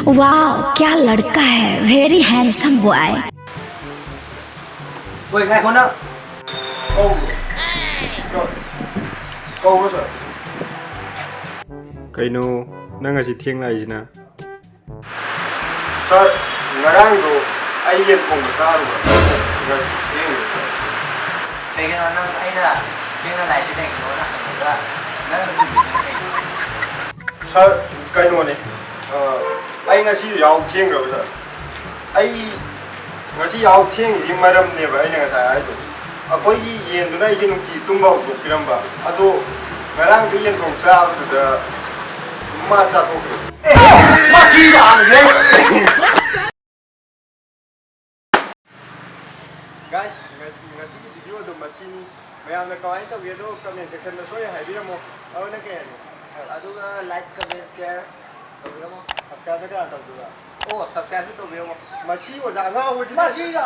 वाह क्या लड़का है, very handsome boy. Ôi ngay con đó. Câu rồi. Câu đó rồi. Kaino nang asi thieng lai jina. Sir, ngarang do ai yen kong sa ro. Ngar thieng. Đây cái nó ấy là cái nó lại cái này nó là thành ra nó Sir, cái nó này. Ai ngasi yau thieng rồi sir. Ai ngasi yau thieng yi maram ne ba ai nga sa ai do. Akoi yen do na yen ki tung ba do kiram ba. Ado ngarang cái yen kong sa ro da ma cha to. ma chi ba đấy. Guys, ngasi video do masini mayam na kawai ta video comment section da soy hai biramo. Aw na ke ni. Aduga like comment share tꯧbiram mo. Subscribe ka ta do. Oh subscribe tꯧbiram mo. Masi wa da ga ho ji. Ma chi ga